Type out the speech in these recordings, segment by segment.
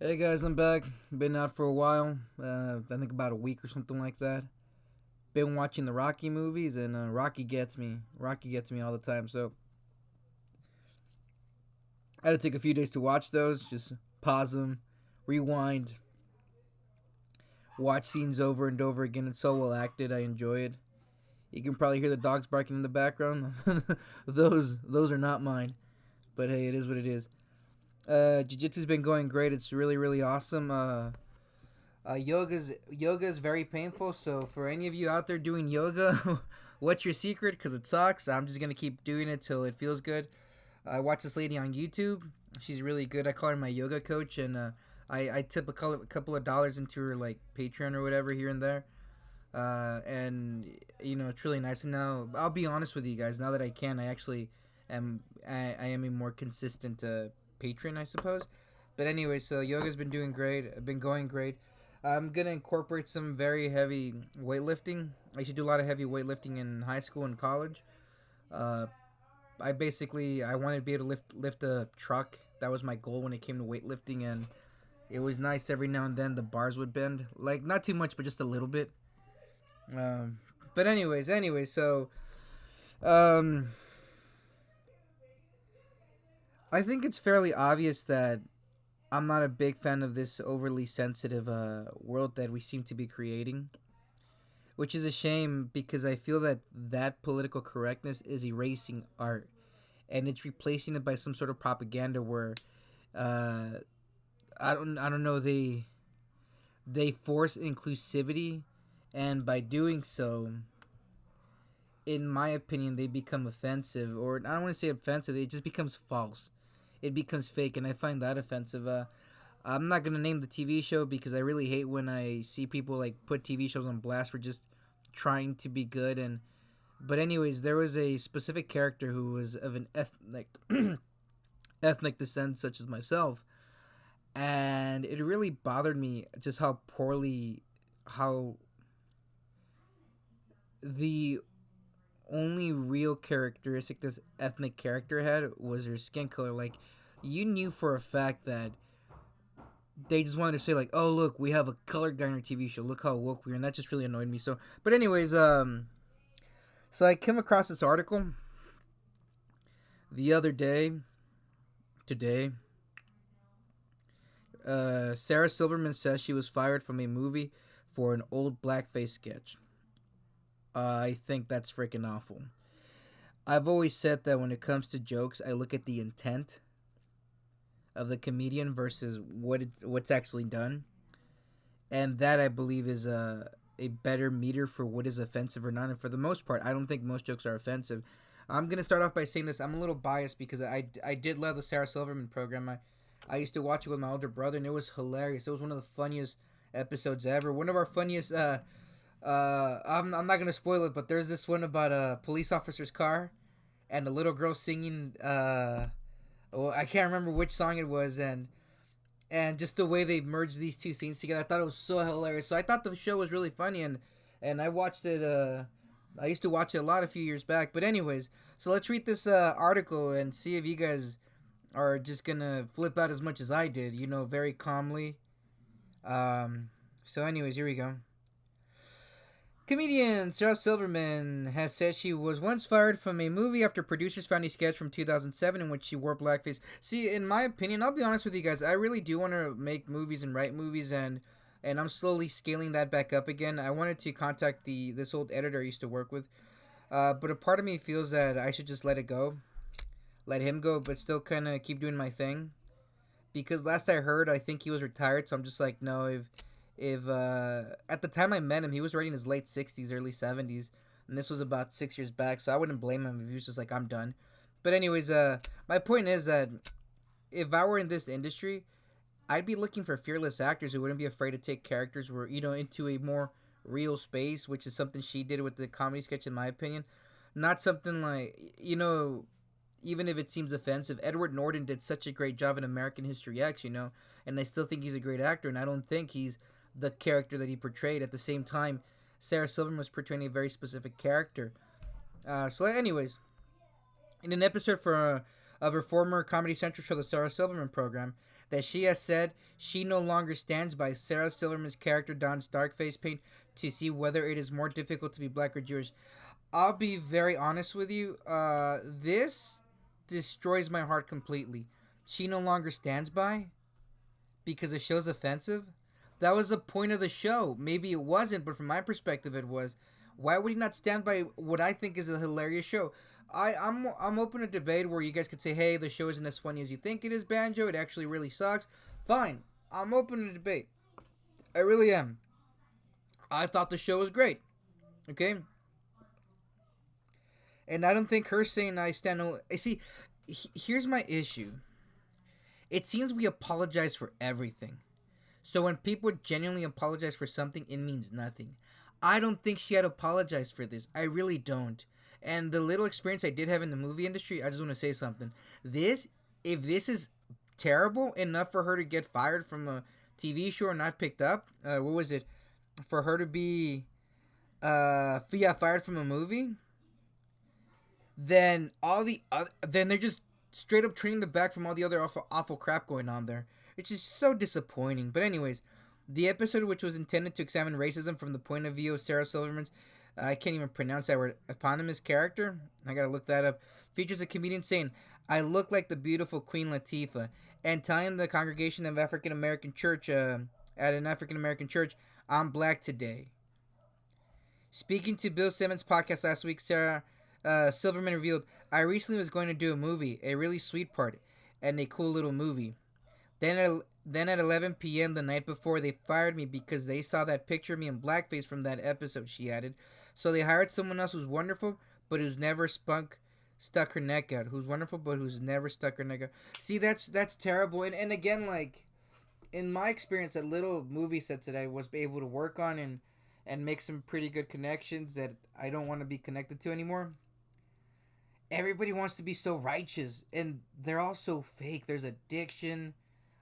Hey guys, I'm back. Been out for a while. I think about a week or something like that. Been watching the Rocky movies, and Rocky gets me. Rocky gets me all the time. So I had to take a few days to watch those. Just pause them, rewind, watch scenes over and over again. It's so well acted. I enjoy it. You can probably hear the dogs barking in the background. those are not mine. But hey, it is what it is. Jiu-jitsu's been going great. It's really awesome. Yoga's very painful. So for any of you out there doing yoga, what's your secret? Because it sucks. I'm just gonna keep doing it till it feels good. I watch this lady on YouTube. She's really good. I call her my yoga coach, and I tip a couple of dollars into her like Patreon or whatever here and there. And it's really nice. And now I'll be honest with you guys. Now that I can, I actually I am a more consistent patron, I suppose. But anyway, so yoga's been doing great. I've been going great. I'm gonna incorporate some very heavy weightlifting. I used to do a lot of heavy weightlifting in high school and college. Uh, I wanted to be able to lift a truck. That was my goal when it came to weightlifting, and it was nice every now and then the bars would bend, like not too much, but just a little bit. Um, but anyways, so um, I think it's fairly obvious that I'm not a big fan of this overly sensitive world that we seem to be creating, which is a shame because I feel that political correctness is erasing art and it's replacing it by some sort of propaganda where uh, I don't know, they force inclusivity, and by doing so, in my opinion, they become offensive, or I don't want to say offensive. It just becomes false. It becomes fake, and I find that offensive. I'm not gonna name the TV show because I really hate when I see people like put TV shows on blast for just trying to be good. And but anyways, there was a specific character who was of an ethnic descent, such as myself, and it really bothered me just how poorly how the only real characteristic this ethnic character had was her skin color. Like, you knew for a fact that they just wanted to say like, "Oh, look, we have a colored guy on our TV show. Look how woke we are," and that just really annoyed me. So, but anyways, so I came across this article the other day. Today, Sarah Silverman says she was fired from a movie for an old blackface sketch. I think that's freaking awful. I've always said that when it comes to jokes, I look at the intent of the comedian versus what's actually done, and that I believe is a better meter for what is offensive or not. And for the most part, I don't think most jokes are offensive. I'm gonna start off by saying this. I'm a little biased because I did love the Sarah Silverman program. I used to watch it with my older brother, and it was hilarious. It was one of the funniest episodes ever. One of our funniest. I'm not gonna spoil it, but there's this one about a police officer's car, and a little girl singing. Well, I can't remember which song it was, and just the way they merged these two scenes together, I thought it was so hilarious. So I thought the show was really funny, and I watched it. I used to watch it a lot a few years back. But anyways, so let's read this article and see if you guys are just gonna flip out as much as I did. Very calmly. So anyways, here we go. Comedian Sarah Silverman has said she was once fired from a movie after producers found a sketch from 2007 in which she wore blackface. See, in my opinion, I'll be honest with you guys, I really do want to make movies and write movies, and I'm slowly scaling that back up again. I wanted to contact this old editor I used to work with, but a part of me feels that I should just let it go, let him go, but still kind of keep doing my thing. Because last I heard, I think he was retired, so I'm just like, no, if at the time I met him, he was already in his late 60s, early 70s, and this was about 6 years back, so I wouldn't blame him if he was just like, I'm done. But anyways, my point is that if I were in this industry, I'd be looking for fearless actors who wouldn't be afraid to take characters where into a more real space, which is something she did with the comedy sketch, in my opinion. Not something like, even if it seems offensive, Edward Norton did such a great job in American History X, and I still think he's a great actor, and I don't think he's the character that he portrayed. At the same time, Sarah Silverman was portraying a very specific character. So, anyways, in an episode of her former Comedy Central show, the Sarah Silverman program, that she has said she no longer stands by Sarah Silverman's character Don's dark face paint to see whether it is more difficult to be black or Jewish. I'll be very honest with you. This destroys my heart completely. She no longer stands by because the show's offensive. That was the point of the show. Maybe it wasn't, but from my perspective, it was. Why would he not stand by what I think is a hilarious show? I'm open to debate where you guys could say, hey, the show isn't as funny as you think it is, Banjo. It actually really sucks. Fine. I'm open to debate. I really am. I thought the show was great. Okay? And I don't think her saying I stand no. See, here's my issue. It seems we apologize for everything. So when people genuinely apologize for something, it means nothing. I don't think she had apologized for this. I really don't. And the little experience I did have in the movie industry, I just want to say something. If this is terrible enough for her to get fired from a TV show or not picked up, what was it? For her to be, fired from a movie, then then they're just straight up turning the back from all the other awful crap going on there. It's just so disappointing. But anyways, the episode, which was intended to examine racism from the point of view of Sarah Silverman's, I can't even pronounce that word, eponymous character, I gotta look that up, features a comedian saying, I look like the beautiful Queen Latifah, and telling the congregation of African American church, at an African American church, I'm black today. Speaking to Bill Simmons' podcast last week, Sarah Silverman revealed, I recently was going to do a movie, a really sweet part, and a cool little movie. Then at 11 p.m. the night before, they fired me because they saw that picture of me in blackface from that episode, she added. So they hired someone else who's wonderful, but who's never stuck her neck out. Who's wonderful, but who's never stuck her neck out. See, that's terrible. And again, like, in my experience at little movie sets that I was able to work on and make some pretty good connections that I don't want to be connected to anymore. Everybody wants to be so righteous, and they're all so fake. There's addiction,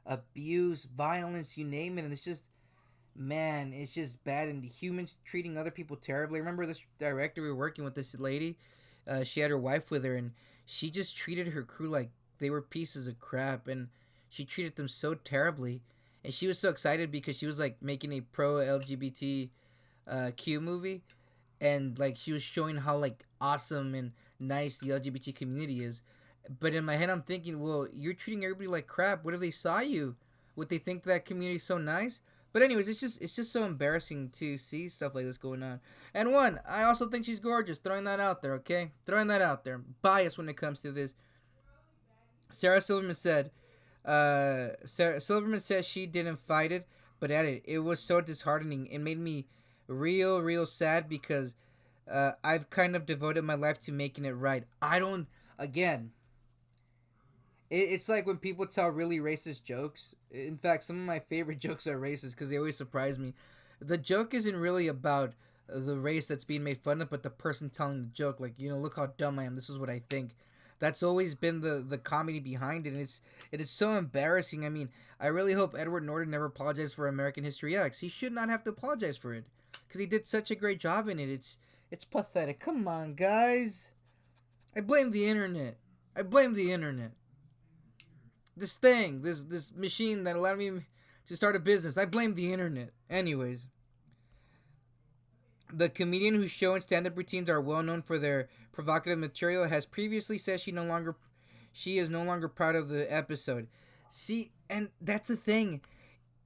abuse, violence, you name it, and it's just, man, it's just bad. And the humans treating other people terribly. I remember this director, we were working with this lady, she had her wife with her, and she just treated her crew like they were pieces of crap, and she treated them so terribly. And she was so excited because she was like making a pro LGBT Q movie, and like she was showing how like awesome and nice the LGBT community is. But in my head, I'm thinking, well, you're treating everybody like crap. What if they saw you? Would they think that community is so nice? But anyways, it's just so embarrassing to see stuff like this going on. And one, I also think she's gorgeous. Throwing that out there, okay? Throwing that out there. Bias when it comes to this. Sarah Silverman said, Silverman says she didn't fight it, but added, it was so disheartening. It made me real sad because I've kind of devoted my life to making it right. I don't, again, it's like when people tell really racist jokes. In fact, some of my favorite jokes are racist because they always surprise me. The joke isn't really about the race that's being made fun of, but the person telling the joke. Like, look how dumb I am. This is what I think. That's always been the comedy behind it, and it is so embarrassing. I mean, I really hope Edward Norton never apologized for American History X. He should not have to apologize for it because he did such a great job in it. It's pathetic. Come on, guys. I blame the internet. I blame the internet. This thing, this machine that allowed me to start a business. I blame the internet. Anyways, the comedian whose show and stand-up routines are well known for their provocative material has previously said she is no longer proud of the episode. See, and that's the thing.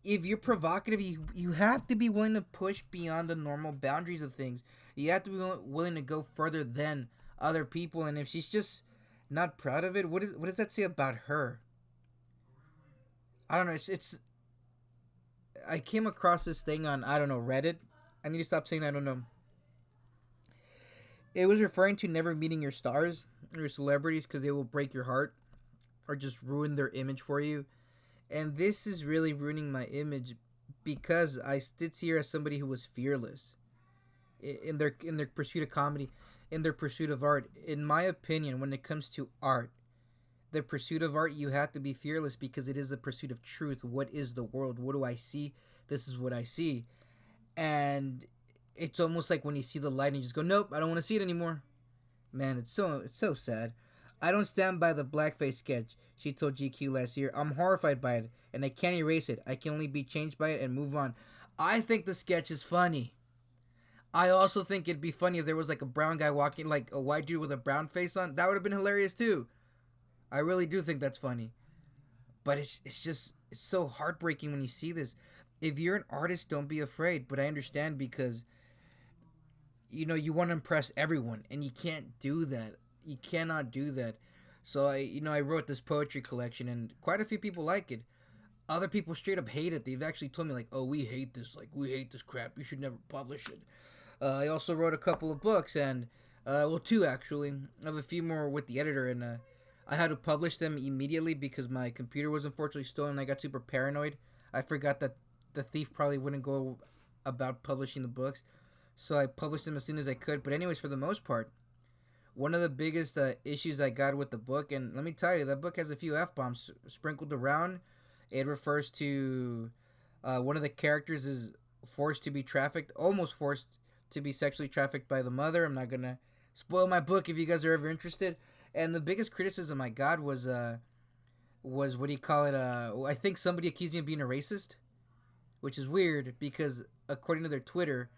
If you're provocative, you have to be willing to push beyond the normal boundaries of things. You have to be willing to go further than other people. And if she's just not proud of it, what does that say about her? I don't know. It's. I came across this thing on, I don't know, Reddit. I need to stop saying I don't know. It was referring to never meeting your stars or your celebrities because they will break your heart or just ruin their image for you. And this is really ruining my image because I did see her as somebody who was fearless in their pursuit of comedy, in their pursuit of art. In my opinion, when it comes to art, the pursuit of art, you have to be fearless because it is the pursuit of truth. What is the world? What do I see? This is what I see. And it's almost like when you see the light and you just go, nope, I don't want to see it anymore. Man, it's so sad. I don't stand by the blackface sketch, she told GQ last year. I'm horrified by it, and I can't erase it. I can only be changed by it and move on. I think the sketch is funny. I also think it'd be funny if there was like a brown guy walking, like a white dude with a brown face on. That would have been hilarious too. I really do think that's funny. But it's just, it's so heartbreaking when you see this. If you're an artist, don't be afraid. But I understand because, you want to impress everyone, and you can't do that. You cannot do that. So I wrote this poetry collection, and quite a few people like it. Other people straight up hate it. They've actually told me like, "Oh, we hate this. Like, we hate this crap. You should never publish it." I also wrote a couple of books, and well, two actually. I have a few more with the editor, and I had to publish them immediately because my computer was unfortunately stolen. I got super paranoid. I forgot that the thief probably wouldn't go about publishing the books, so I published them as soon as I could. But anyways, for the most part, one of the biggest issues I got with the book, and let me tell you, that book has a few f bombs sprinkled around. It refers to one of the characters is forced to be trafficked, almost forced to be sexually trafficked by the mother. I'm not gonna spoil my book if you guys are ever interested. And the biggest criticism I got was what do you call it? I think somebody accused me of being a racist, which is weird because according to their Twitter,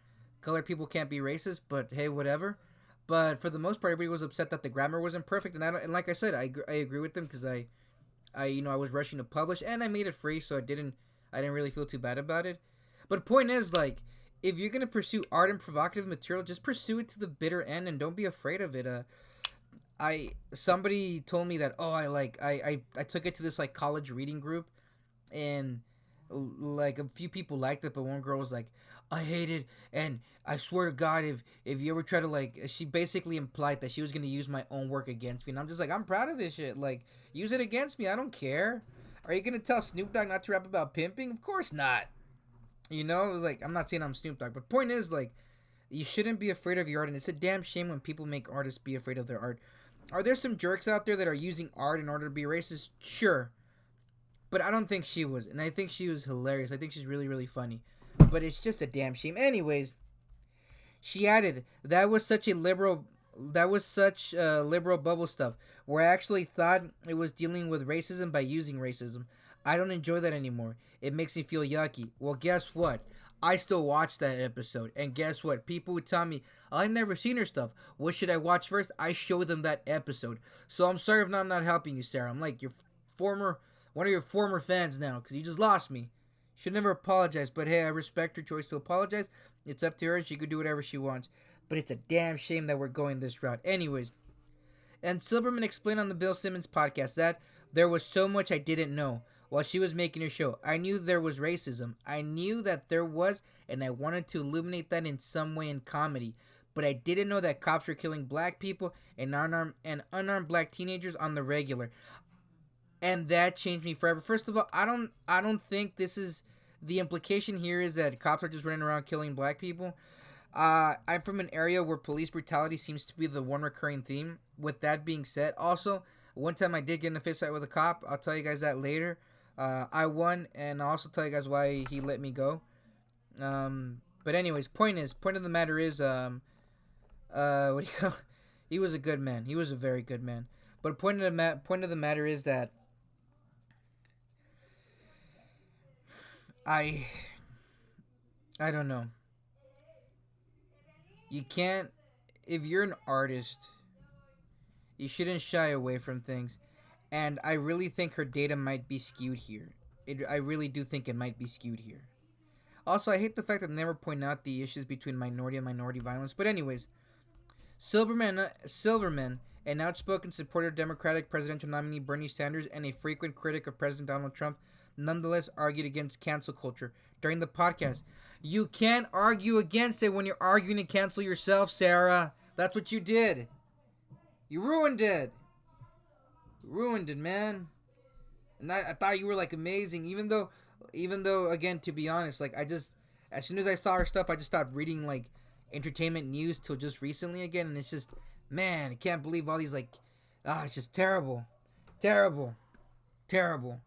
colored people can't be racist. But hey, whatever. But for the most part, everybody was upset that the grammar wasn't perfect, and and like I said, I agree with them because I was rushing to publish, and I made it free, so I didn't really feel too bad about it. But point is, like, if you're gonna pursue art and provocative material, just pursue it to the bitter end, and don't be afraid of it. I somebody told me that, oh, I took it to this like college reading group, and like a few people liked it, but one girl was like, I hate it, and I swear to God, if you ever try to like, she basically implied that she was gonna use my own work against me, and I'm just like, I'm proud of this shit. Like, use it against me. I don't care. Are you gonna tell Snoop Dogg not to rap about pimping? Of course not. Like, I'm not saying I'm Snoop Dogg, but point is, like, you shouldn't be afraid of your art, and it's a damn shame when people make artists be afraid of their art. Are there some jerks out there that are using art in order to be racist? Sure, but I don't think she was, and I think she was hilarious. I think she's really, really funny, but it's just a damn shame. Anyways, she added, that was such liberal bubble stuff, where I actually thought it was dealing with racism by using racism. I don't enjoy that anymore. It makes me feel yucky. Well, guess what? I still watch that episode, and guess what? People would tell me, I've never seen her stuff. What should I watch first? I show them that episode. So I'm sorry if I'm not helping you, Sarah. I'm like one of your former fans now, because you just lost me. Should never apologize, but hey, I respect her choice to apologize. It's up to her. She could do whatever she wants. But it's a damn shame that we're going this route. Anyways, and Silverman explained on the Bill Simmons podcast that there was so much I didn't know while she was making her show. I knew there was racism. I knew that there was, and I wanted to illuminate that in some way in comedy. But I didn't know that cops were killing black people and unarmed black teenagers on the regular. And that changed me forever. First of all, I don't think this is the implication here is that cops are just running around killing black people. I'm from an area where police brutality seems to be the one recurring theme. With that being said, also, one time I did get in a fist fight with a cop. I'll tell you guys that later. I won, and I'll also tell you guys why he let me go. But anyways, point of the matter is, what do you call? He was a good man. He was a very good man. But point of the matter is that I I don't know. You can't, if you're an artist, you shouldn't shy away from things. And I really think her data might be skewed here. I really do think it might be skewed here. Also, I hate the fact that they never point out the issues between minority and minority violence. But anyways, Silverman, an outspoken supporter of Democratic presidential nominee Bernie Sanders and a frequent critic of President Donald Trump, nonetheless argued against cancel culture during the podcast. You can't argue against it when you're arguing to cancel yourself, Sarah. That's what you did. You ruined it. Ruined it, man. And I thought you were like amazing, even though again, to be honest, like as soon as I saw her stuff, I just stopped reading like entertainment news till just recently again, and it's just, man, I can't believe all these like, it's just terrible, terrible, terrible.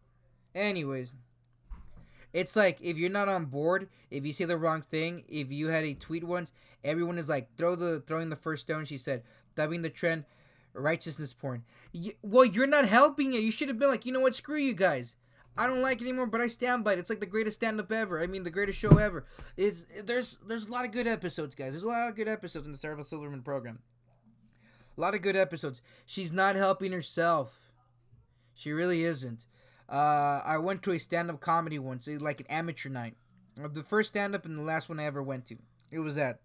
Anyways, it's like if you're not on board, if you say the wrong thing, if you had a tweet once, everyone is like throwing the first stone. She said, that being the trend, righteousness porn. Well, you're not helping it. You should have been like, you know what? Screw you guys. I don't like it anymore, but I stand by it. It's like the greatest stand-up ever. I mean, the greatest show ever. There's a lot of good episodes, guys. There's a lot of good episodes in the Sarah Silverman program. A lot of good episodes. She's not helping herself. She really isn't. I went to a stand-up comedy once, like an amateur night. The first stand-up and the last one I ever went to. It was that.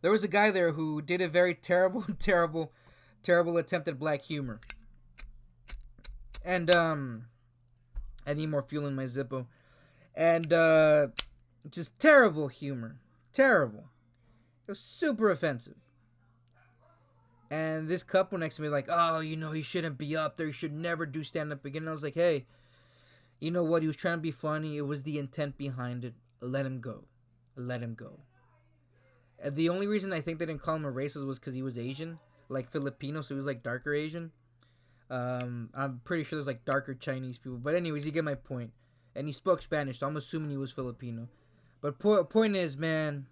There was a guy there who did a very terrible, terrible attempt at black humor. And I need more fuel in my Zippo. And just terrible humor. Terrible. It was super offensive. And this couple next to me like, oh, he shouldn't be up there. He should never do stand-up again. And I was like, hey, you know what? He was trying to be funny. It was the intent behind it. Let him go. Let him go. And the only reason I think they didn't call him a racist was because he was Asian. Like Filipino, so he was like darker Asian. I'm pretty sure there's like darker Chinese people. But anyways, you get my point. And he spoke Spanish, so I'm assuming he was Filipino. But point is, man,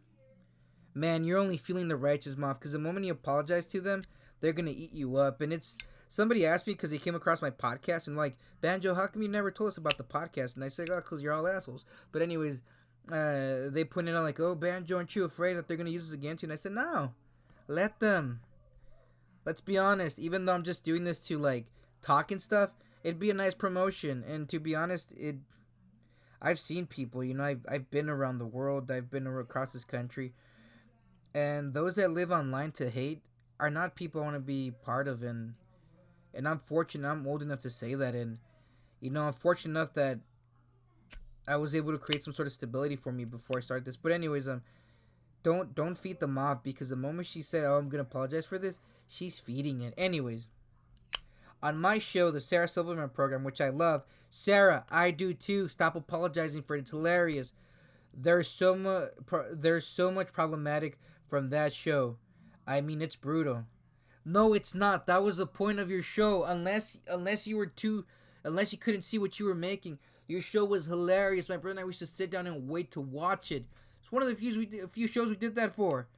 you're only feeling the righteous mob. Because the moment you apologize to them, they're going to eat you up. And it's... Somebody asked me because they came across my podcast and like, Banjo, how come you never told us about the podcast? And I said, oh, because you're all assholes. But anyways, they pointed out like, oh, Banjo, aren't you afraid that they're going to use this against you? And I said, no, let them. Let's be honest. Even though I'm just doing this to like talk and stuff, it'd be a nice promotion. And to be honest, I've seen people, I've been around the world. I've been across this country. And those that live online to hate are not people I want to be part of. And I'm fortunate. I'm old enough to say that. And, I'm fortunate enough that I was able to create some sort of stability for me before I started this. But anyways, don't feed the mob, because the moment she said, oh, I'm going to apologize for this, she's feeding it. Anyways, on my show, the Sarah Silverman program, which I love, Sarah, I do too. Stop apologizing for it. It's hilarious. There's so much problematic from that show. I mean, it's brutal. No, it's not. That was the point of your show. Unless you couldn't see what you were making. Your show was hilarious. My brother and I used to sit down and wait to watch it. It's one of the few shows we did that for.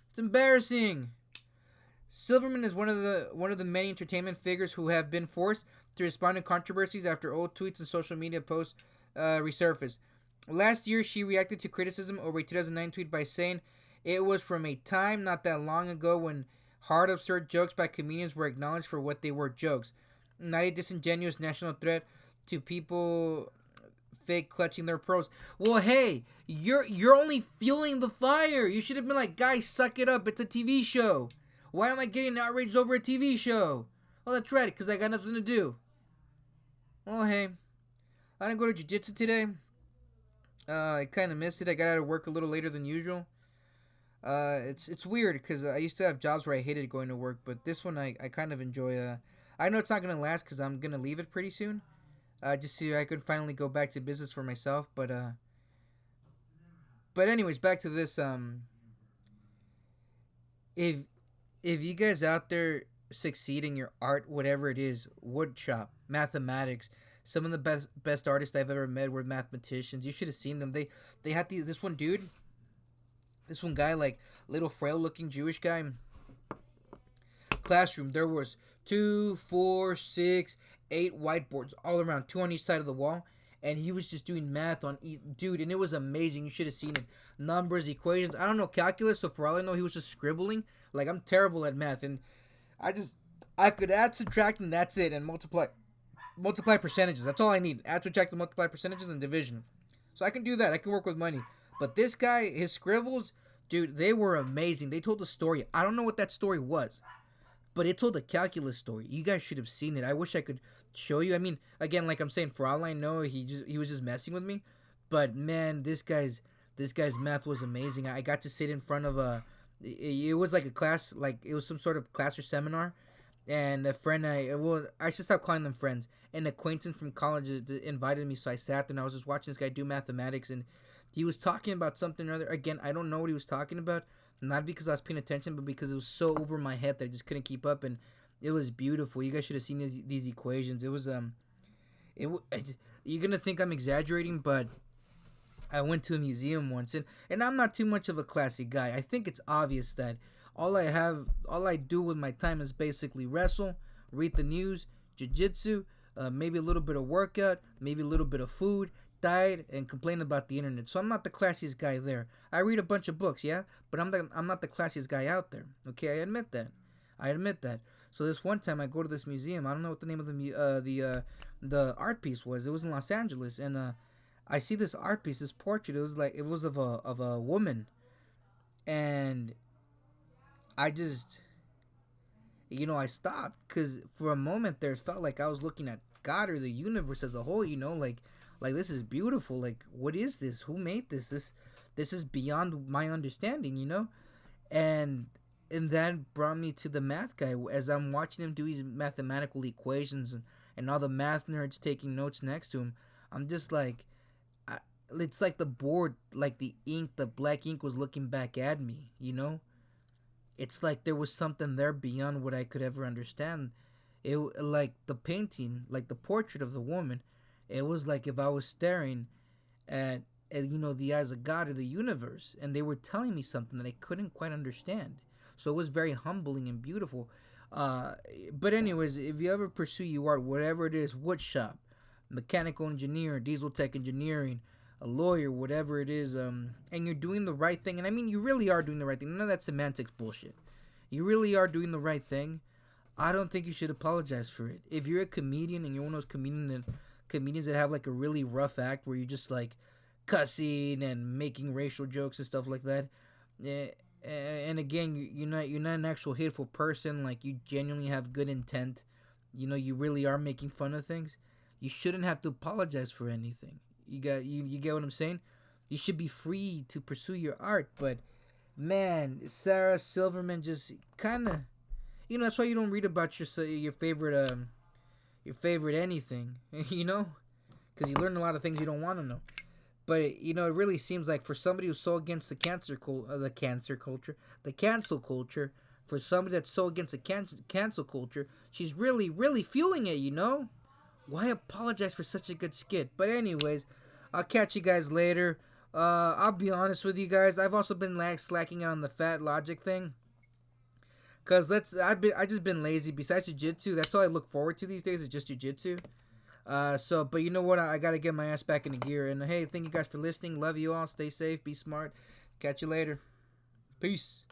It's embarrassing. Silverman is one of the many entertainment figures who have been forced to respond to controversies after old tweets and social media posts resurfaced. Last year, she reacted to criticism over a 2009 tweet by saying it was from a time not that long ago when hard, absurd jokes by comedians were acknowledged for what they were, jokes, not a disingenuous national threat to people fake clutching their pearls. Well, hey, you're only fueling the fire. You should have been like, guys, suck it up. It's a TV show. Why am I getting outraged over a TV show? Well, that's right, because I got nothing to do. Well, hey, I didn't go to jiu-jitsu today. I kind of missed it. I got out of work a little later than usual. It's weird because I used to have jobs where I hated going to work, but this one I kind of enjoy. I know it's not gonna last because I'm gonna leave it pretty soon. Just so I could finally go back to business for myself. But anyways, back to this. If you guys out there succeed in your art, whatever it is, wood shop, mathematics, some of the best artists I've ever met were mathematicians. You should have seen them. They had this one dude. This one guy, like, little frail-looking Jewish guy. Classroom, there was 2, 4, 6, 8 whiteboards all around, 2 on each side of the wall. And he was just doing math on each, dude, and it was amazing. You should have seen it. Numbers, equations. I don't know calculus, so for all I know, he was just scribbling. Like, I'm terrible at math, and I could add, subtract, and that's it, and multiply percentages. That's all I need. Add, subtract, and multiply percentages and division. So I can do that. I can work with money. But this guy, his scribbles, dude, they were amazing. They told a story. I don't know what that story was, but it told a calculus story. You guys should have seen it. I wish I could show you. I mean, again, like I'm saying, for all I know, he was just messing with me. But man, this guy's math was amazing. I got to sit in front of it was like a class, like it was some sort of class or seminar. And a friend, I should stop calling them friends. An acquaintance from college invited me, so I sat there and I was just watching this guy do mathematics, and he was talking about something or other. Again, I don't know what he was talking about. Not because I was paying attention, but because it was so over my head that I just couldn't keep up. And it was beautiful. You guys should have seen these equations. It was you're gonna think I'm exaggerating, but I went to a museum once, and I'm not too much of a classy guy. I think it's obvious that all I do with my time is basically wrestle, read the news, jiu-jitsu, maybe a little bit of workout, maybe a little bit of food, diet, and complain about the internet. So I'm not the classiest guy there. I read a bunch of books, yeah, but I'm not the classiest guy out there. Okay, I admit that. I admit that. So this one time I go to this museum. I don't know what the name of the art piece was. It was in Los Angeles, and I see this art piece, this portrait. It was of a woman, and I just, I stopped because for a moment there it felt like I was looking at God or the universe as a whole. Like this is beautiful. Like, what is this? Who made this? This is beyond my understanding. And that brought me to the math guy. As I'm watching him do his mathematical equations, and all the math nerds taking notes next to him, I'm just like, it's like the board, like the ink, the black ink was looking back at me. It's like there was something there beyond what I could ever understand. It like the painting, like the portrait of the woman. It was like if I was staring at the eyes of God or the universe, and they were telling me something that I couldn't quite understand. So it was very humbling and beautiful. But anyways, if you ever pursue your art, whatever it is, wood shop, mechanical engineer, diesel tech engineering, a lawyer, whatever it is, and you're doing the right thing, and I mean you really are doing the right thing. None of that semantics bullshit. You really are doing the right thing. I don't think you should apologize for it. If you're a comedian and you're one of those comedians that have like a really rough act where you're just like cussing and making racial jokes and stuff like that, and again, you're not an actual hateful person. Like, you genuinely have good intent. You really are making fun of things. You shouldn't have to apologize for anything. You get what I'm saying? You should be free to pursue your art. But man, Sarah Silverman just kind of, that's why you don't read about your favorite anything, because you learn a lot of things you don't want to know. But it really seems like for somebody who's so against the the cancel culture, for somebody that's so against the cancel culture, she's really, really fueling it. Why apologize for such a good skit? But anyways, I'll catch you guys later. I'll be honest with you guys. I've also been slacking on the fat logic thing. Cause I just been lazy. Besides jujitsu, that's all I look forward to these days is just jujitsu. But you know what? I gotta get my ass back into gear. And hey, thank you guys for listening. Love you all. Stay safe. Be smart. Catch you later. Peace.